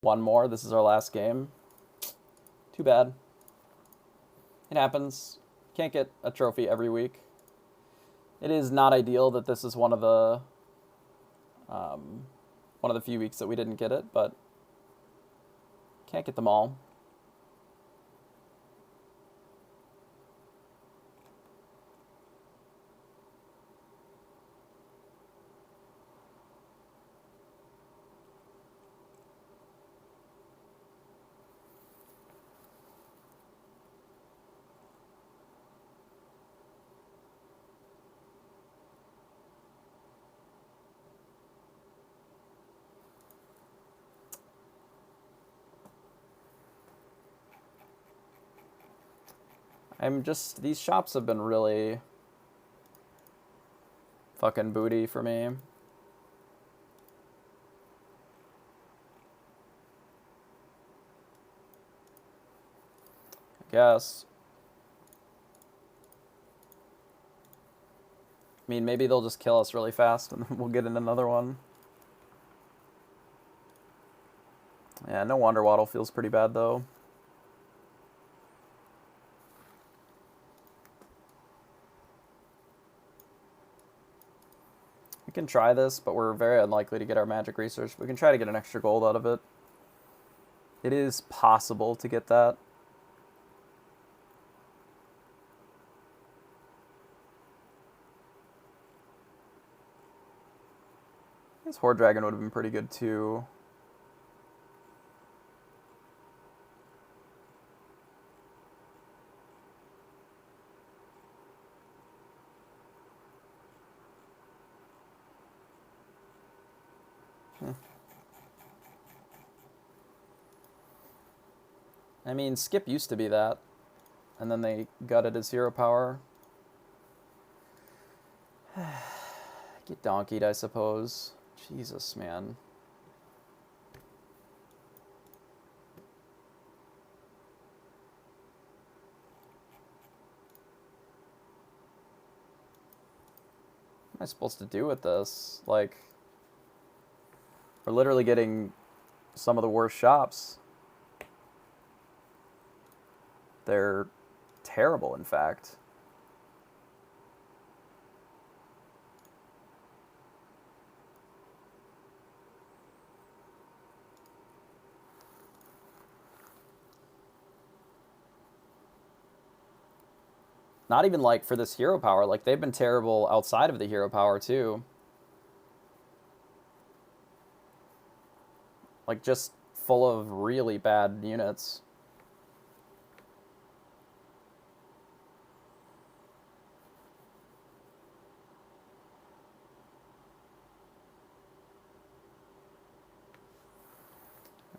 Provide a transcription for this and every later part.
One more. This is our last game. Too bad. It happens. Can't get a trophy every week. It is not ideal that this is one of the few weeks that we didn't get it, but can't get them all. These shops have been really fucking booty for me. I guess. I mean, maybe they'll just kill us really fast and we'll get in another one. Yeah, no wonder Waddle feels pretty bad, though. We can try this, but we're very unlikely to get our magic research. We can try to get an extra gold out of it. It is possible to get that. This Horde Dragon would have been pretty good, too. I mean, Skip used to be that, and then they gutted his hero power. Get donkeyed, I suppose. Jesus, man. What am I supposed to do with this? Like, we're literally getting some of the worst shops. They're terrible, in fact. Not even, like, for this hero power. Like, they've been terrible outside of the hero power, too. Like, just full of really bad units.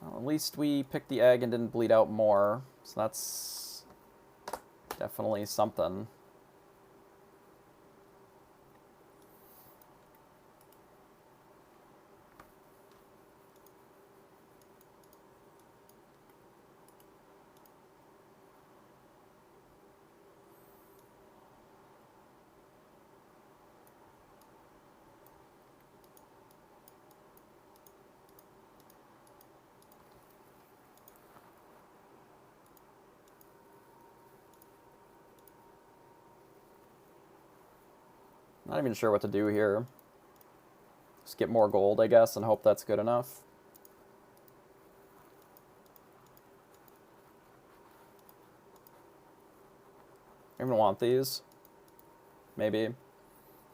Well, at least we picked the egg and didn't bleed out more. So that's definitely something. Not even sure what to do here. Just get more gold, I guess, and hope that's good enough. I don't even want these. Maybe.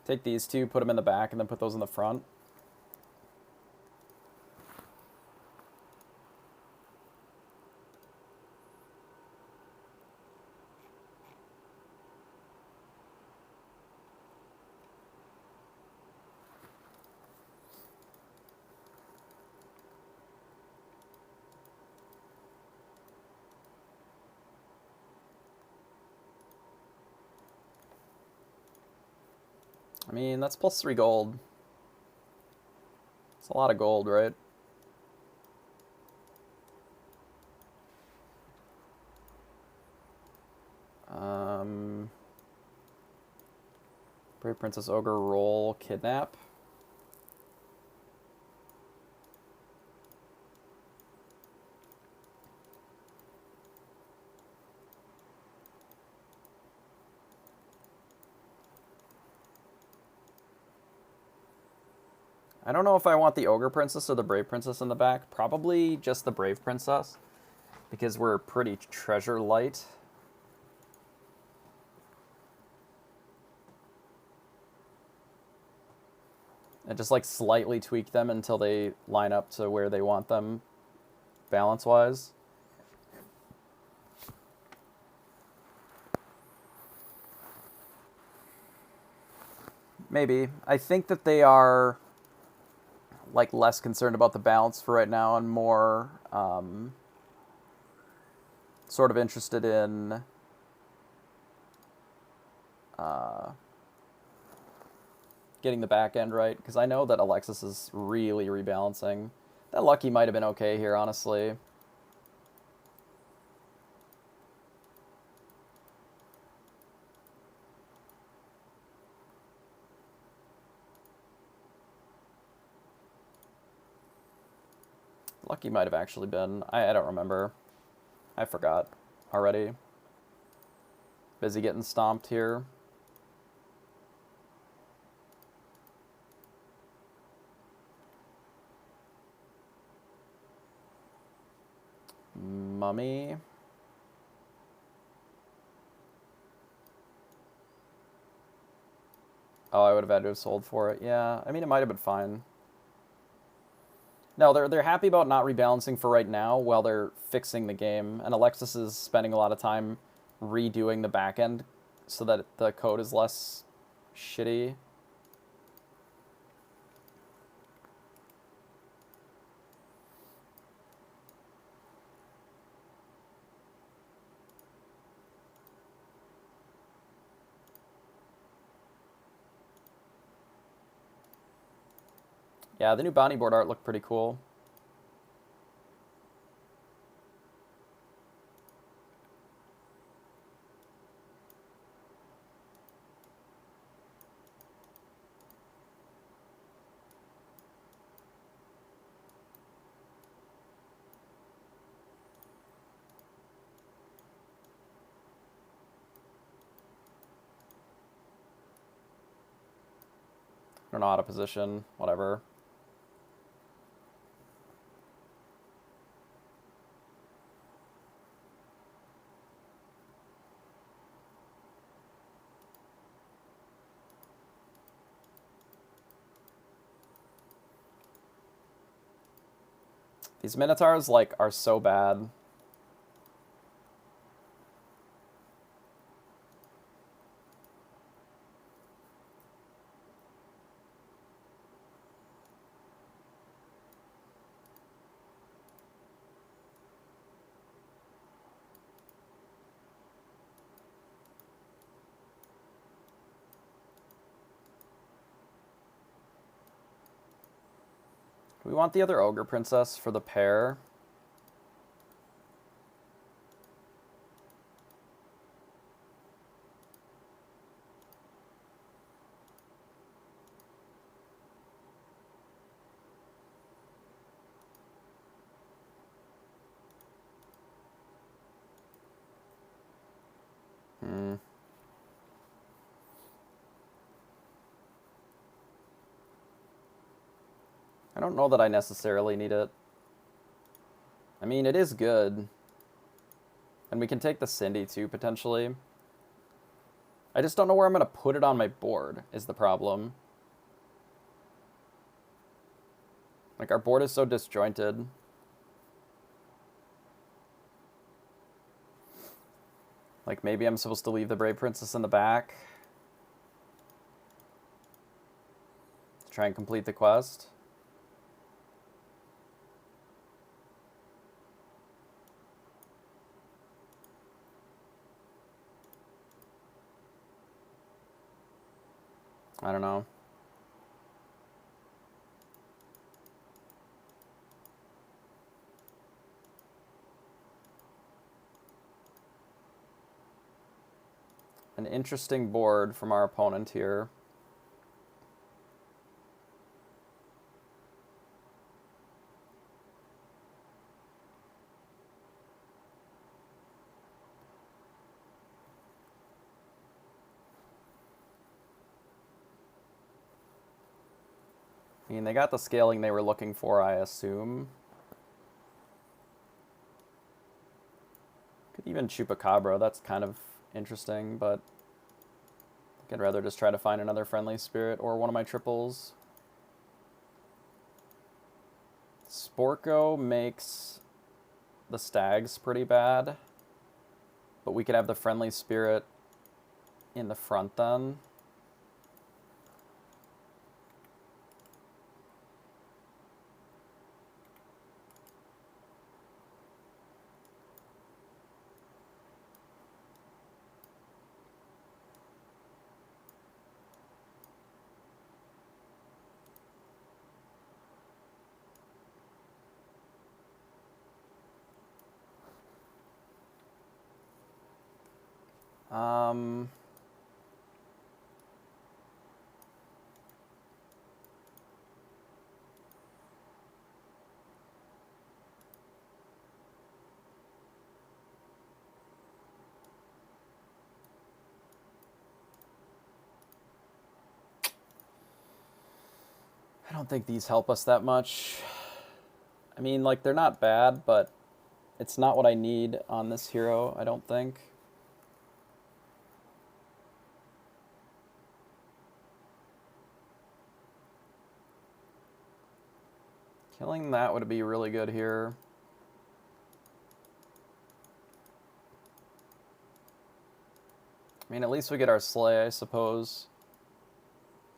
Take these two, put them in the back, and then put those in the front. I mean, that's plus 3 gold. It's a lot of gold, right? Brave Princess Ogre, roll, kidnap. I don't know if I want the Ogre Princess or the Brave Princess in the back. Probably just the Brave Princess, because we're pretty treasure light. And just like slightly tweak them until they line up to where they want them balance-wise. Maybe. I think that they are like less concerned about the balance for right now and more sort of interested in getting the back end right, because I know that Alexis is really rebalancing. That Lucky might have been okay here, honestly. Lucky might have actually been. I don't remember. I forgot already. Busy getting stomped here. Mummy. Oh, I would have had to have sold for it. Yeah, I mean, it might have been fine. No, they're happy about not rebalancing for right now while they're fixing the game. And Alexis is spending a lot of time redoing the back end so that the code is less shitty. Yeah, the new bounty board art looked pretty cool. I don't know how to position, whatever. These Minotaurs, like, are so bad. Do we want the other Ogre Princess for the pair? I don't know that I necessarily need it. I mean, it is good. And we can take the Cindy too, potentially. I just don't know where I'm going to put it on my board, is the problem. Like, our board is so disjointed. Like, maybe I'm supposed to leave the Brave Princess in the back to try and complete the quest. I don't know. An interesting board from our opponent here. mean, they got the scaling they were looking for, I assume. Could even Chupacabra, that's kind of interesting, but I think I'd rather just try to find another friendly spirit or one of my triples. Sporko makes the stags pretty bad, but we could have the friendly spirit in the front then. I don't think these help us that much. I mean, like, they're not bad, but it's not what I need on this hero, I don't think. Killing that would be really good here. I mean, at least we get our Slay, I suppose,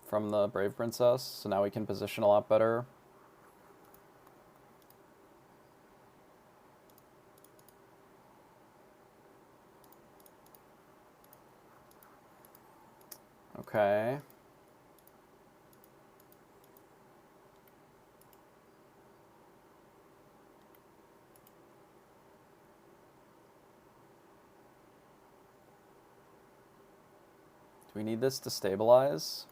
from the Brave Princess, so now we can position a lot better. Okay. Do we need this to stabilize?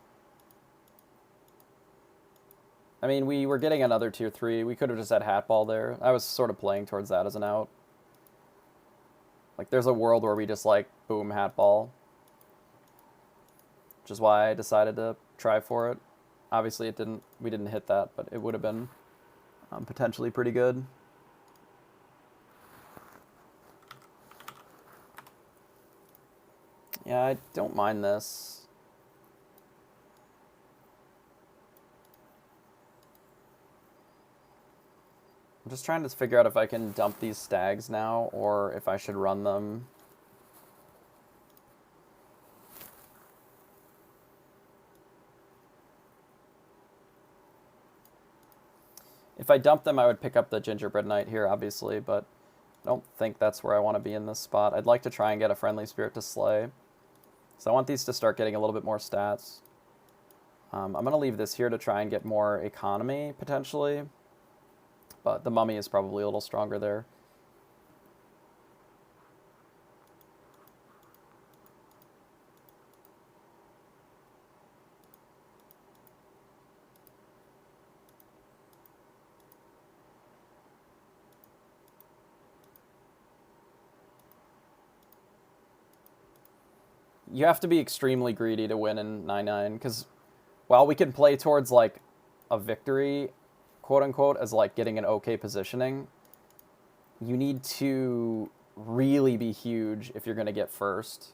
I mean, we were getting another tier 3. We could have just had Hatball there. I was sort of playing towards that as an out. Like, there's a world where we just, like, boom, Hatball. Which is why I decided to try for it. Obviously, we didn't hit that, but it would have been potentially pretty good. Yeah, I don't mind this. I'm just trying to figure out if I can dump these stags now, or if I should run them. If I dump them, I would pick up the Gingerbread Knight here, obviously, but I don't think that's where I want to be in this spot. I'd like to try and get a friendly spirit to slay. So I want these to start getting a little bit more stats. I'm going to leave this here to try and get more economy, potentially. But the mummy is probably a little stronger there. You have to be extremely greedy to win in 9-9, because while we can play towards, like, a victory, quote-unquote, as, like, getting an okay positioning, you need to really be huge if you're going to get first.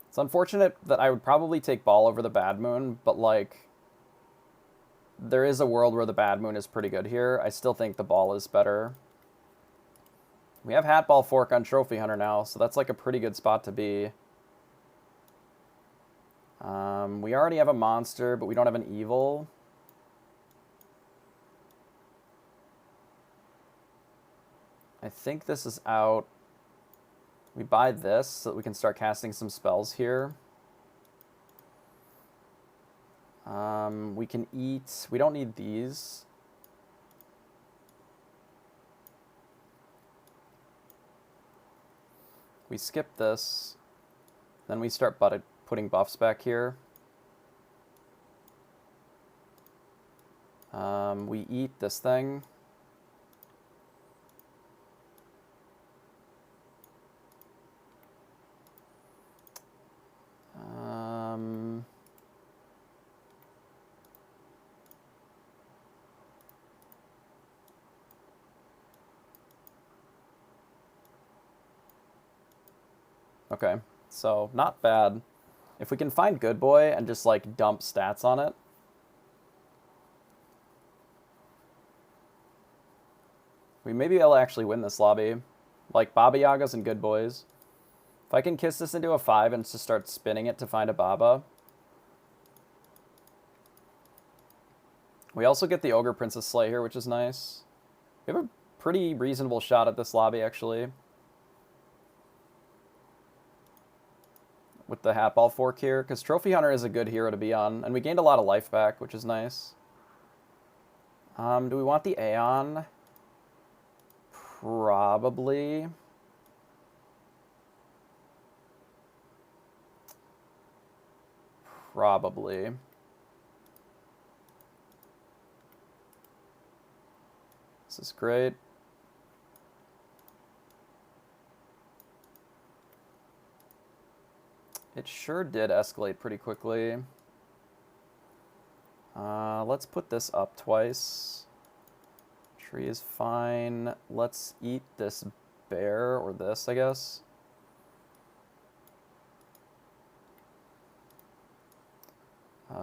It's unfortunate that I would probably take Ball over the Bad Moon, but, like, there is a world where the Bad Moon is pretty good here. I still think the Ball is better. We have Hatball Fork on Trophy Hunter now, so that's like a pretty good spot to be. We already have a monster, but we don't have an evil. I think this is out. We buy this so that we can start casting some spells here. We can eat. We don't need these. We skip this. Then we start putting buffs back here. We eat this thing. Okay, so not bad. If we can find Good Boy and just, like, dump stats on it. We may be able to actually win this lobby. Like, Baba Yagas and Good Boys. If I can kiss this into a 5 and just start spinning it to find a Baba. We also get the Ogre Princess Slay here, which is nice. We have a pretty reasonable shot at this lobby, actually. With the Hat Ball fork here, because Trophy Hunter is a good hero to be on, and we gained a lot of life back, which is nice. Do we want the Aeon? Probably. Probably. This is great. It sure did escalate pretty quickly. Let's put this up twice. Tree is fine. Let's eat this bear, or this, I guess.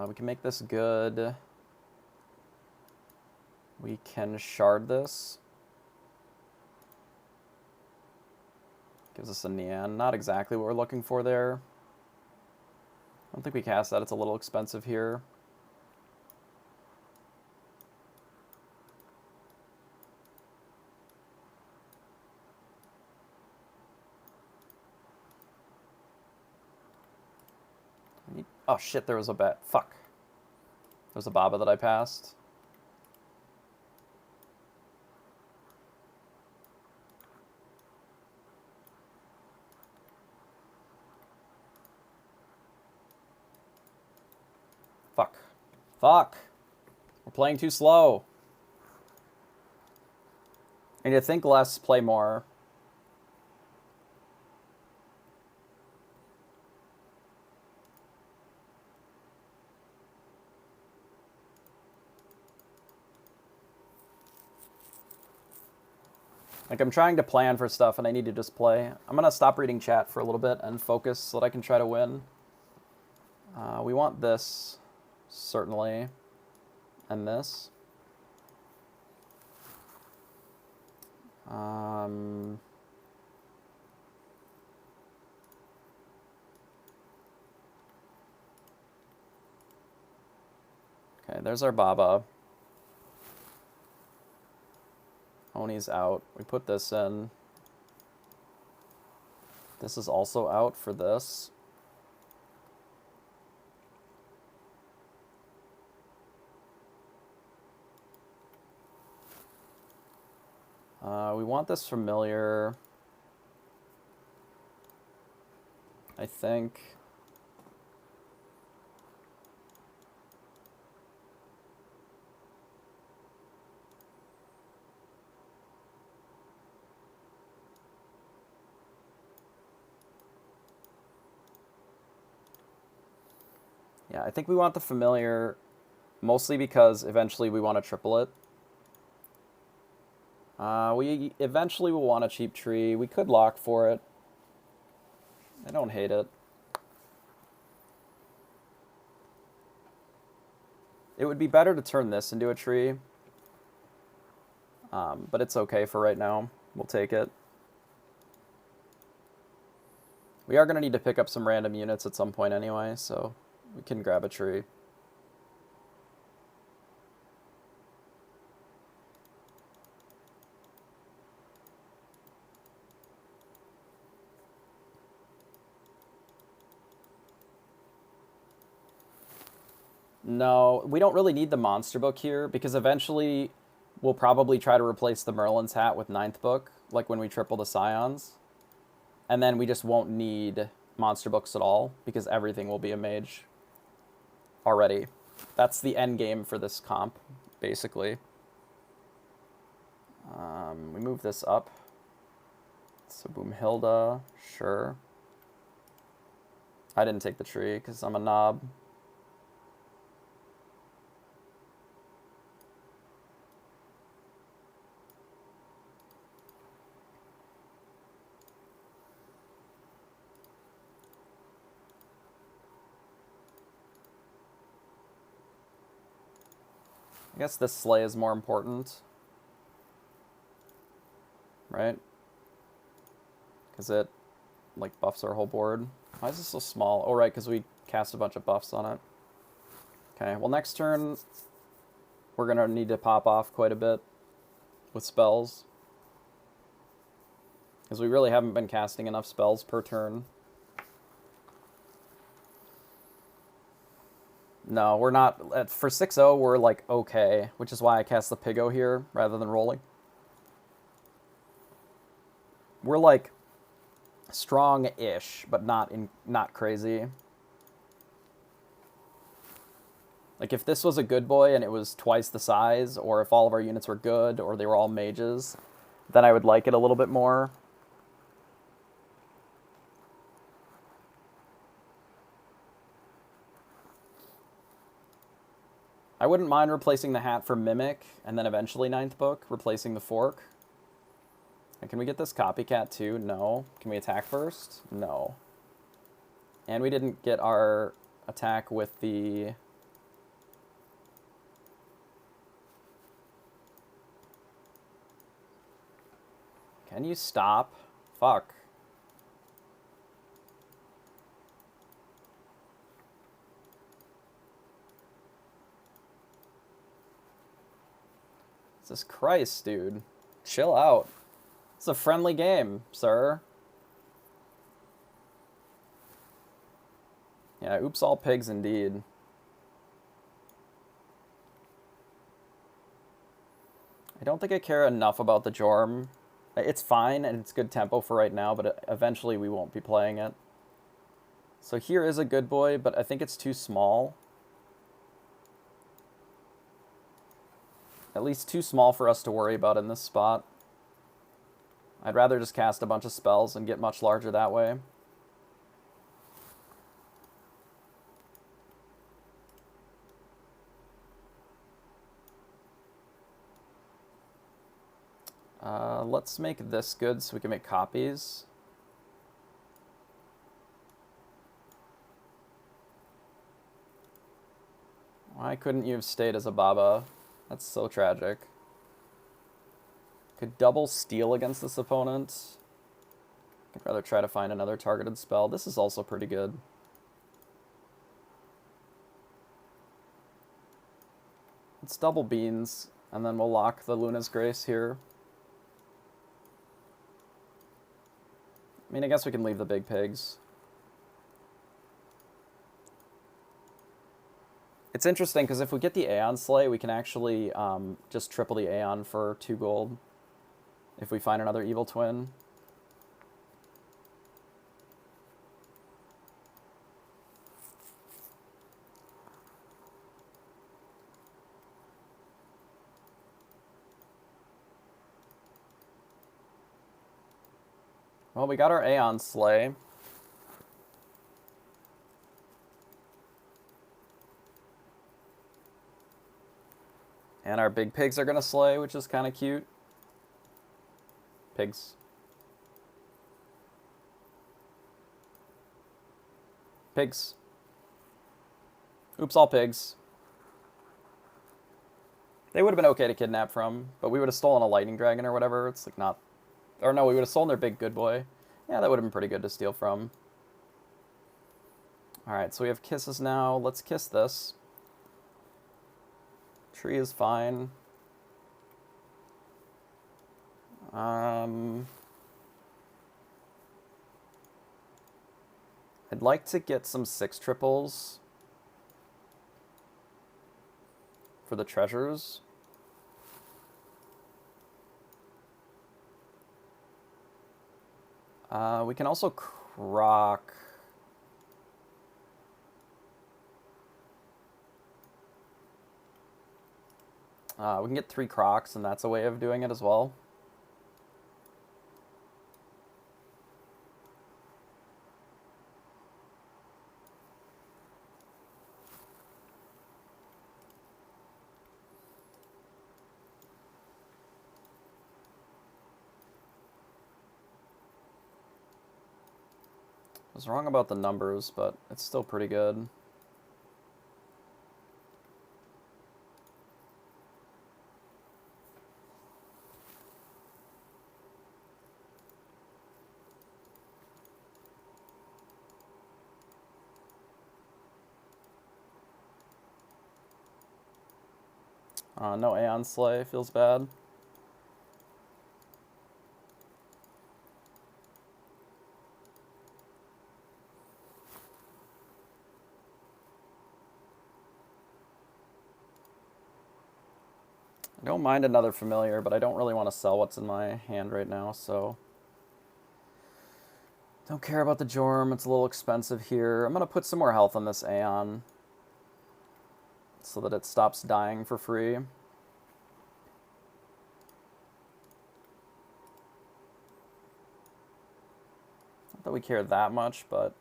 We can make this good. We can shard this. Gives us a Nian. Not exactly what we're looking for there. I don't think we cast that. It's a little expensive here. Oh shit, there was a bet. Fuck. There's a Baba that I passed. Fuck. Fuck. We're playing too slow. I need to think less, play more. Like, I'm trying to plan for stuff and I need to just play. I'm going to stop reading chat for a little bit and focus so that I can try to win. We want this, certainly, and this. Okay, there's our Baba. Oni's out. We put this in. This is also out for this. We want this familiar. I think. Yeah, I think we want the familiar mostly because eventually we want to triple it. We eventually will want a cheap tree. We could lock for it. I don't hate it. It would be better to turn this into a tree. But it's okay for right now. We'll take it. We are going to need to pick up some random units at some point anyway, so we can grab a tree. No, we don't really need the monster book here because eventually we'll probably try to replace the Merlin's hat with 9th book, like when we triple the Scions. And then we just won't need monster books at all because everything will be a mage already. That's the end game for this comp, basically. We move this up. So Boomhilda, sure. I didn't take the tree because I'm a knob. I guess this sleigh is more important. Right? Because it, like, buffs our whole board. Why is this so small? Oh, right, because we cast a bunch of buffs on it. Okay, well, next turn, we're going to need to pop off quite a bit with spells. Because we really haven't been casting enough spells per turn. No, we're not. For 6-0, we're, like, okay. Which is why I cast the Piggo here rather than rolling. We're, like, strong-ish, but not crazy. Like, if this was a good boy and it was twice the size, or if all of our units were good, or they were all mages, then I would like it a little bit more. I wouldn't mind replacing the hat for Mimic, and then eventually 9th Book, replacing the Fork. And can we get this Copycat too? No. Can we attack first? No. And we didn't get our attack with the... Can you stop? Fuck. Jesus Christ, dude. Chill out. It's a friendly game, sir. Yeah, oops all pigs indeed. I don't think I care enough about the Jorm. It's fine, and it's good tempo for right now, but eventually we won't be playing it. So here is a good boy, but I think it's too small. At least too small for us to worry about in this spot. I'd rather just cast a bunch of spells and get much larger that way. Let's make this good so we can make copies. Why couldn't you have stayed as a Baba? That's so tragic. Could double steal against this opponent. I'd rather try to find another targeted spell. This is also pretty good. Let's double Beans, and then we'll lock the Luna's Grace here. I mean, I guess we can leave the big pigs. It's interesting, because if we get the Aeon Slay, we can actually just triple the Aeon for 2 gold. If we find another Evil Twin. Well, we got our Aeon Slay. And our big pigs are going to slay, which is kind of cute. Pigs. Pigs. Oops, all pigs. They would have been okay to kidnap from, but we would have stolen a lightning dragon or whatever. It's like not... Or no, we would have stolen their big good boy. Yeah, that would have been pretty good to steal from. Alright, so we have kisses now. Let's kiss this. Tree is fine. I'd like to get some 6 triples for the treasures. We can also croc. We can get 3 crocs, and that's a way of doing it as well. I was wrong about the numbers, but it's still pretty good. No Aeon Slay, feels bad. I don't mind another familiar, but I don't really want to sell what's in my hand right now, so... Don't care about the Jorm, it's a little expensive here. I'm going to put some more health on this Aeon so that it stops dying for free. Not that we care that much, but...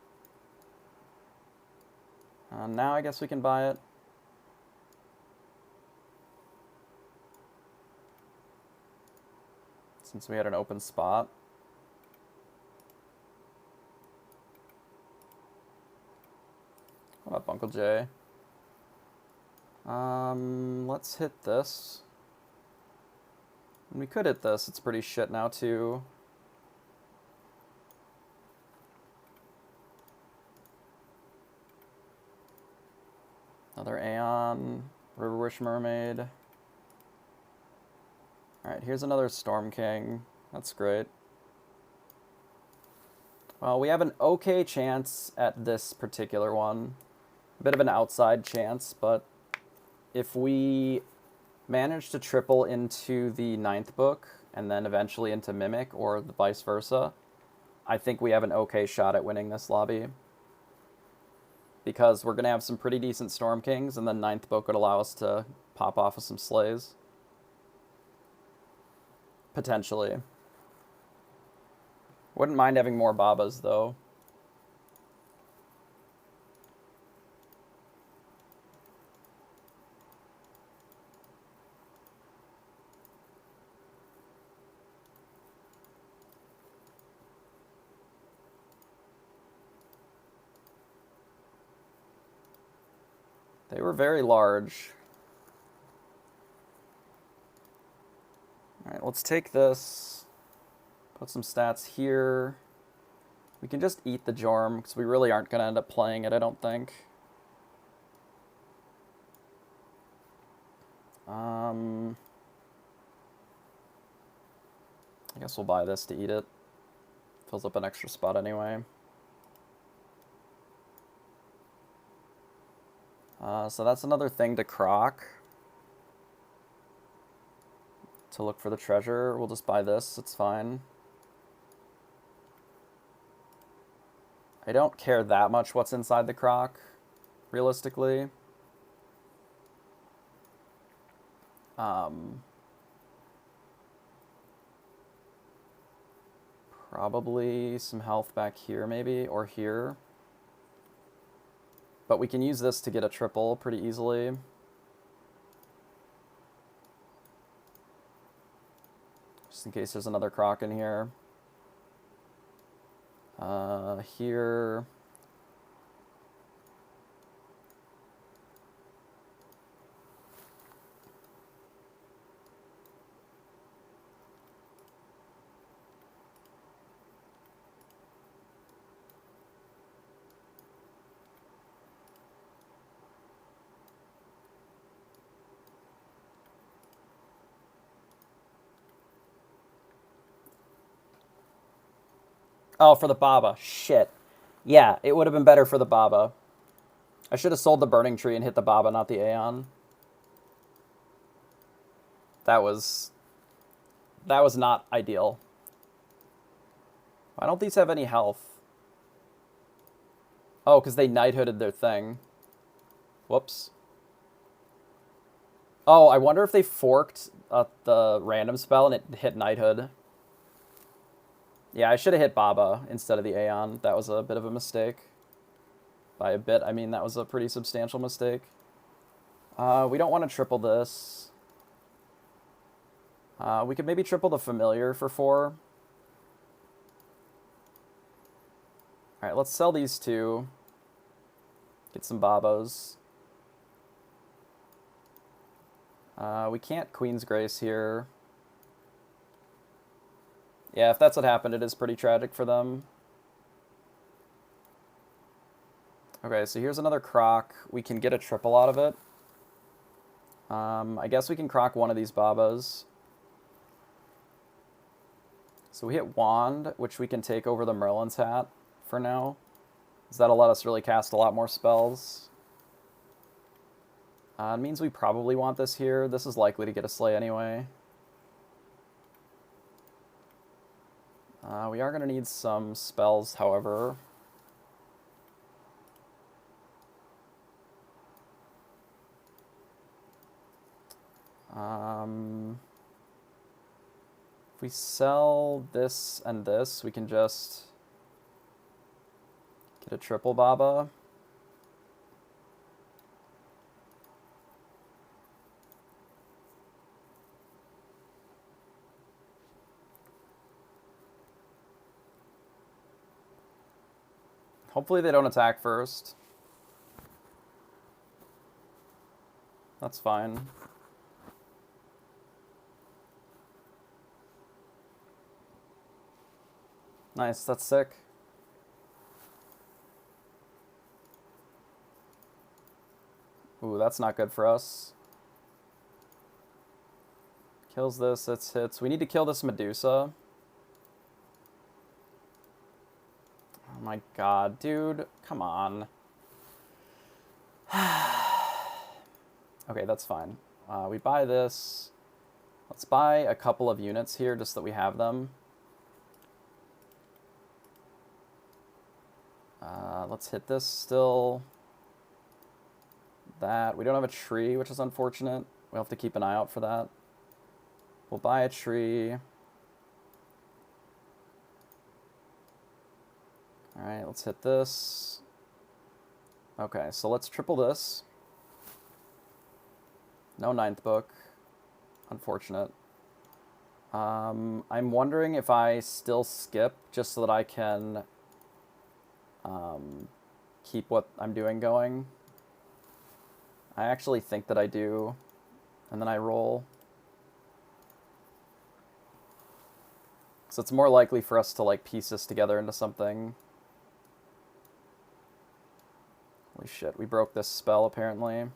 now I guess we can buy it. Since we had an open spot. What up, Uncle Jay? Let's hit this. And we could hit this. It's pretty shit now, too. Another Aeon. River Wish Mermaid. Alright, here's another Storm King. That's great. Well, we have an okay chance at this particular one. A bit of an outside chance, but if we manage to triple into the 9th book and then eventually into Mimic or the vice versa, I think we have an okay shot at winning this lobby. Because we're going to have some pretty decent Storm Kings, and the 9th book would allow us to pop off with some Slays. Potentially. Wouldn't mind having more Babas, though. They were very large. Alright, let's take this. Put some stats here. We can just eat the Jorm, because we really aren't going to end up playing it, I don't think. I guess we'll buy this to eat it. Fills up an extra spot anyway. So that's another thing to croc. To look for the treasure. We'll just buy this, it's fine. I don't care that much what's inside the croc, realistically. Probably some health back here, maybe, or here. But we can use this to get a triple pretty easily. Just in case there's another croc in here. Here. Oh, for the Baba. Shit. Yeah, it would have been better for the Baba. I should have sold the Burning Tree and hit the Baba, not the Aeon. That was not ideal. Why don't these have any health? Oh, because they knighthooded their thing. Whoops. Oh, I wonder if they forked the random spell and it hit knighthood. Yeah, I should have hit Baba instead of the Aeon. That was a bit of a mistake. By a bit, I mean that was a pretty substantial mistake. We don't want to triple this. We could maybe triple the Familiar for 4. Alright, let's sell these two. Get some Babos. We can't Queen's Grace here. Yeah, if that's what happened, it is pretty tragic for them. Okay, so here's another croc. We can get a triple out of it. I guess we can crock one of these Babas. So we hit Wand, which we can take over the Merlin's Hat for now. Because that'll let us really cast a lot more spells. It means we probably want this here. This is likely to get a Slay anyway. We are going to need some spells, however. If we sell this and this, we can just get a triple Baba. Hopefully they don't attack first. That's fine. Nice, that's sick. Ooh, that's not good for us. Kills this, it's hits. We need to kill this Medusa. Oh my god, dude. Come on. Okay, that's fine. We buy this. Let's buy a couple of units here just so that we have them. Let's hit this still. That. We don't have a tree, which is unfortunate. We'll have to keep an eye out for that. We'll buy a tree. Alright, let's hit this. Okay, so let's triple this. No ninth book. Unfortunate. I'm wondering if I still skip just so that I can keep what I'm doing going. I actually think that I do. And then I roll. So it's more likely for us to like piece this together into something. Holy shit, we broke this spell apparently.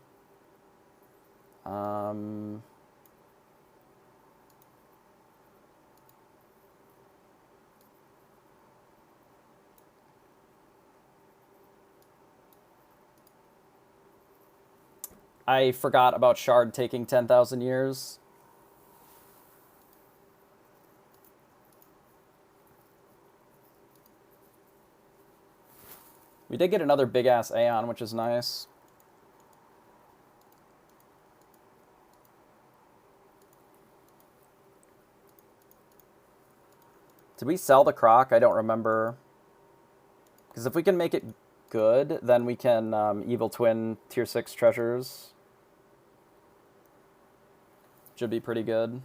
I forgot about Shard taking 10,000 years. We did get another big-ass Aeon, which is nice. Did we sell the Croc? I don't remember. Because if we can make it good, then we can Evil Twin Tier 6 treasures. Should be pretty good.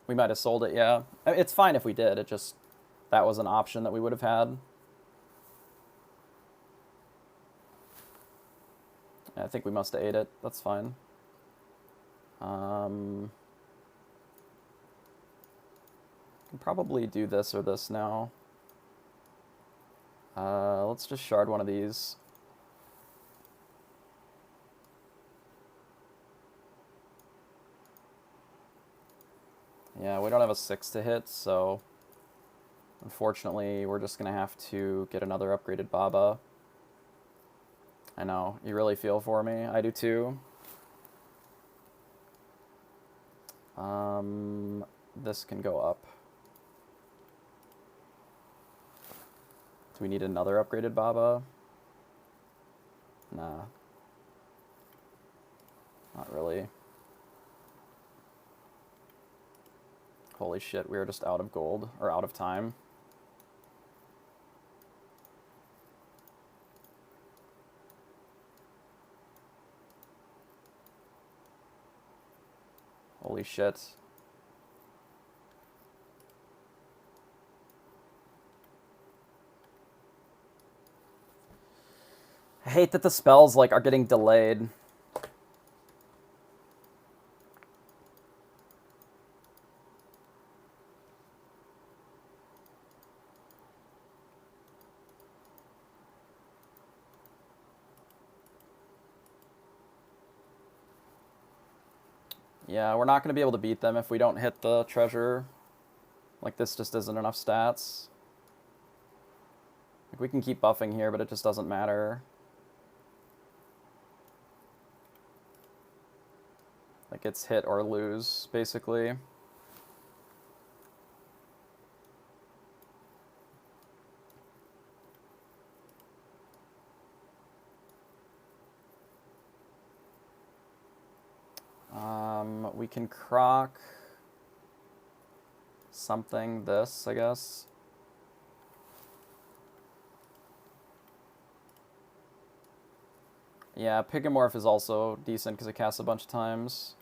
We might have sold it, yeah. It's fine if we did. It just, that was an option that we would have had. I think we must have ate it. That's fine. Can probably do this or this now. Let's just shard one of these. Yeah, we don't have a 6 to hit, so unfortunately we're just going to have to get another upgraded Baba. I know, you really feel for me. I do too. This can go up. Do we need another upgraded Baba? Nah. Not really. Holy shit, we are just out of gold, or out of time. Holy shit. I hate that the spells, like, are getting delayed. Yeah, we're not going to be able to beat them if we don't hit the treasure. Like, this just isn't enough stats. Like, we can keep buffing here, but it just doesn't matter. Like, it's hit or lose, basically. We can croc something, this, I guess. Yeah, Pigomorph is also decent because it casts a bunch of times.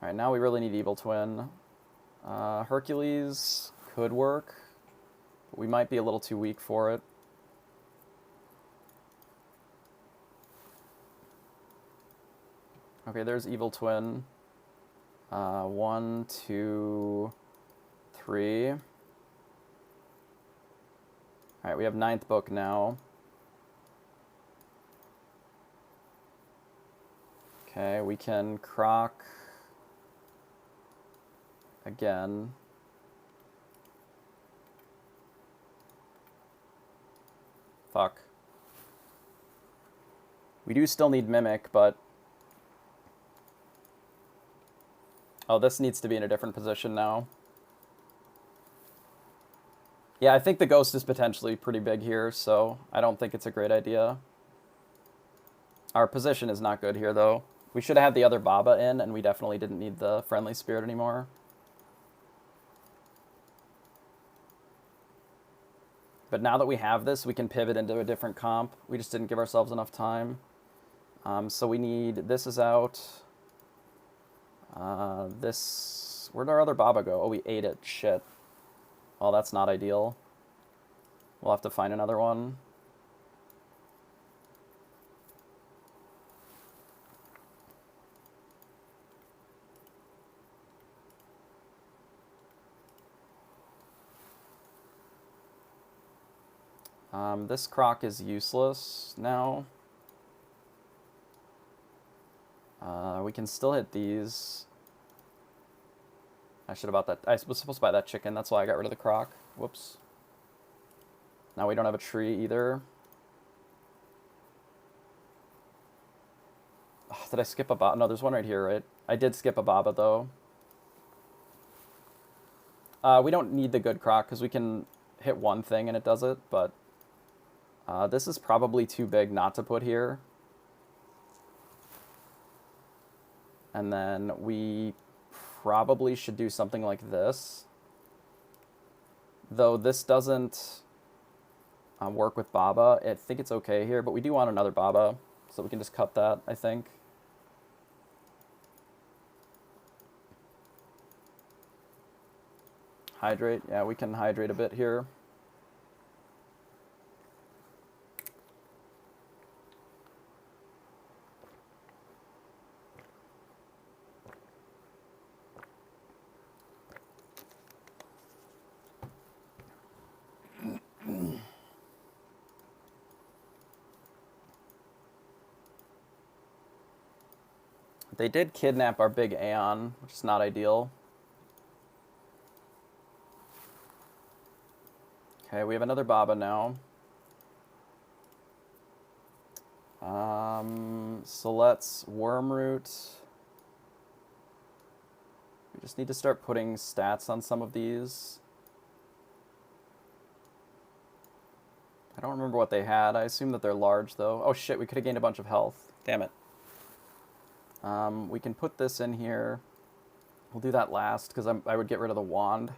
Alright, now we really need Evil Twin. Hercules could work, but we might be a little too weak for it. Okay, there's Evil Twin. 1, 2, 3. Alright, we have 9th book now. Okay, we can croc again. Fuck. We do still need Mimic, but... Oh, this needs to be in a different position now. Yeah, I think the ghost is potentially pretty big here, so I don't think it's a great idea. Our position is not good here, though. We should have had the other Baba in, and we definitely didn't need the friendly spirit anymore. But now that we have this, we can pivot into a different comp. We just didn't give ourselves enough time. So we need... This is out. This... Where'd our other Baba go? Oh, we ate it. Shit. Oh, that's not ideal. We'll have to find another one. This croc is useless now. We can still hit these. I should have bought that. I was supposed to buy that chicken. That's why I got rid of the croc. Whoops. Now we don't have a tree either. Oh, did I skip a Baba? No, there's one right here, right? I did skip a Baba, though. We don't need the good croc because we can hit one thing and it does it, but this is probably too big not to put here. And then we probably should do something like this. Though this doesn't work with Baba. I think it's okay here, but we do want another Baba, so we can just cut that, I think. Hydrate. Yeah, we can hydrate a bit here. They did kidnap our big Aeon, which is not ideal. Okay, we have another Baba now. So let's Wormroot. We just need to start putting stats on some of these. I don't remember what they had. I assume that they're large, though. Oh shit, we could have gained a bunch of health. Damn it. We can put this in here. We'll do that last, because I would get rid of the wand.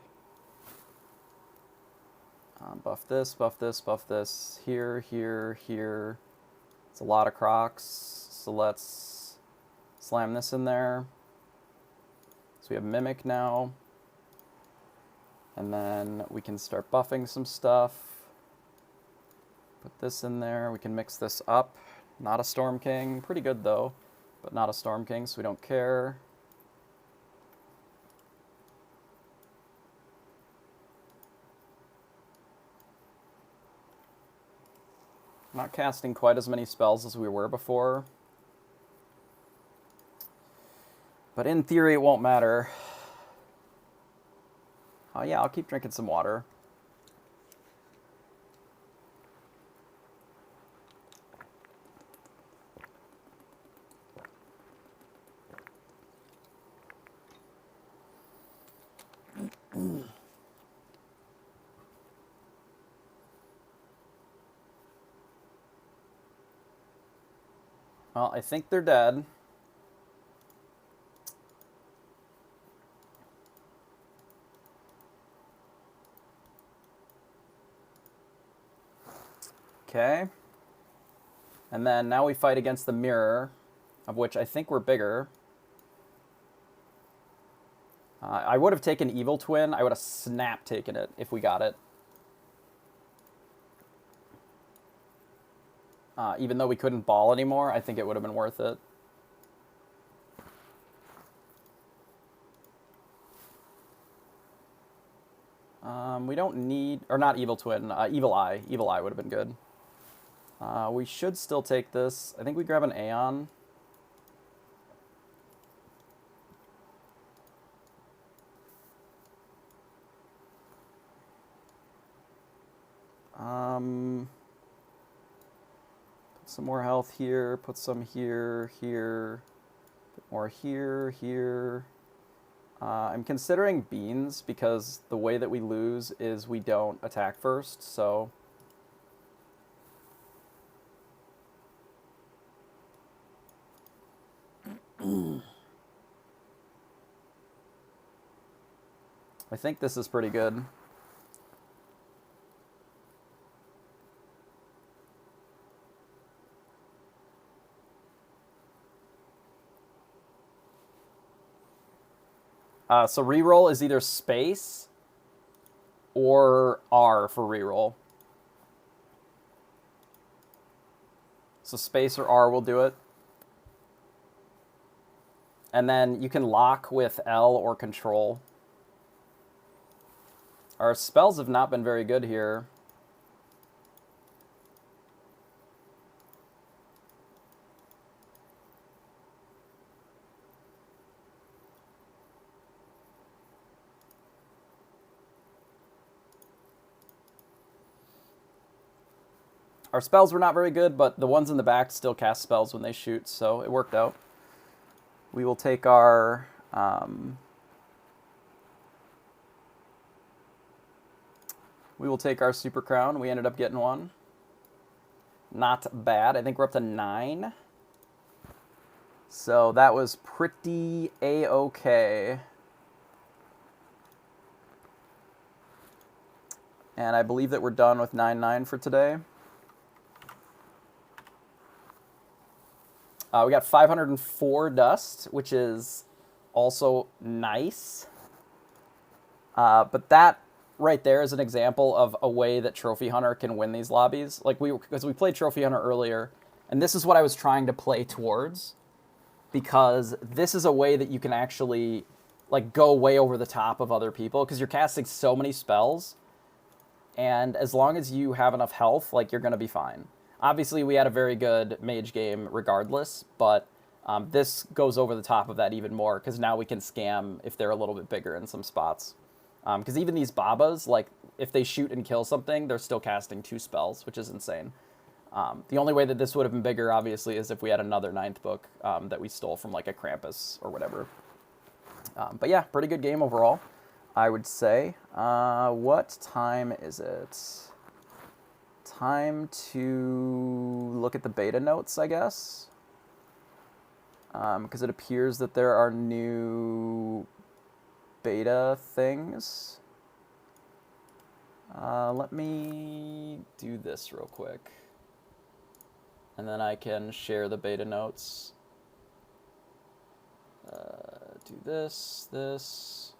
Buff this, buff this, buff this. Here, here, here. It's a lot of crocs, so let's slam this in there. So we have Mimic now. And then we can start buffing some stuff. Put this in there. We can mix this up. Not a Storm King. Pretty good, though. But not a Storm King, so we don't care. Not casting quite as many spells as we were before. But in theory, it won't matter. Oh yeah, I'll keep drinking some water. Well, I think they're dead. Okay. And then now we fight against the mirror, of which I think we're bigger. I would have taken Evil Twin. I would have snap taken it if we got it. Even though we couldn't ball anymore, I think it would have been worth it. We don't need... Or not Evil Twin. Evil Eye. Evil Eye would have been good. We should still take this. I think we grab an Aeon. Put some more health here. Put some here, here. Put more here, here. I'm considering beans because the way that we lose is we don't attack first, so... I think this is pretty good. So reroll is either space or R for reroll. So space or R will do it. And then you can lock with L or control. Our spells have not been very good here. Our spells were not very good, but the ones in the back still cast spells when they shoot, so it worked out. We will take our... we will take our Super Crown. We ended up getting one. Not bad. I think we're up to 9. So that was pretty A-okay. And I believe that we're done with 9-9 for today. We got 504 dust, which is also nice. But that right there is an example of a way that Trophy Hunter can win these lobbies. Like because we played Trophy Hunter earlier, and this is what I was trying to play towards, because this is a way that you can actually like go way over the top of other people because you're casting so many spells, and as long as you have enough health, like you're gonna be fine. Obviously, we had a very good mage game regardless, but this goes over the top of that even more because now we can scam if they're a little bit bigger in some spots. Because even these Babas, like, if they shoot and kill something, they're still casting 2 spells, which is insane. The only way that this would have been bigger, obviously, is if we had another 9th book that we stole from, like, a Krampus or whatever. But yeah, pretty good game overall, I would say. What time is it? Time to look at the beta notes, I guess. Because it appears that there are new beta things. Let me do this real quick. And then I can share the beta notes. Do this. Because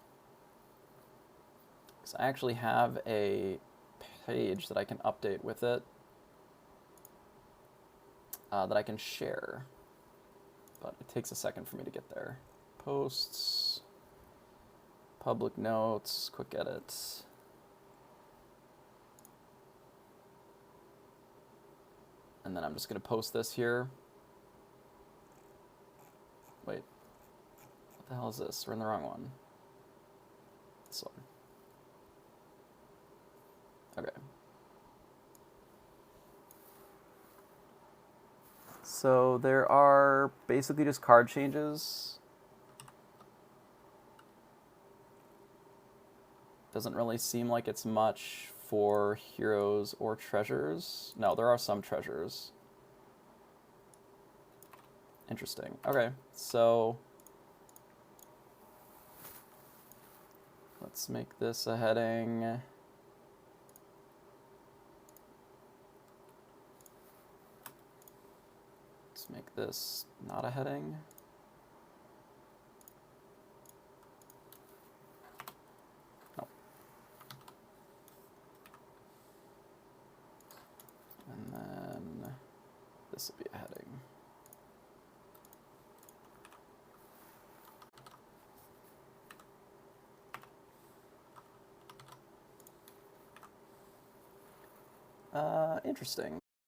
I actually have a page that I can update with it that I can share. But it takes a second for me to get there. Posts. Public notes, quick edit. And then I'm just going to post this here. Wait, what What the hell is this? We're in the wrong one. This one. Okay. So there are basically just card changes. Doesn't really seem like it's much for heroes or treasures. No, there are some treasures. Interesting. Okay, so let's make this a heading. Let's make this not a heading. No. And then this will be a heading. Interesting.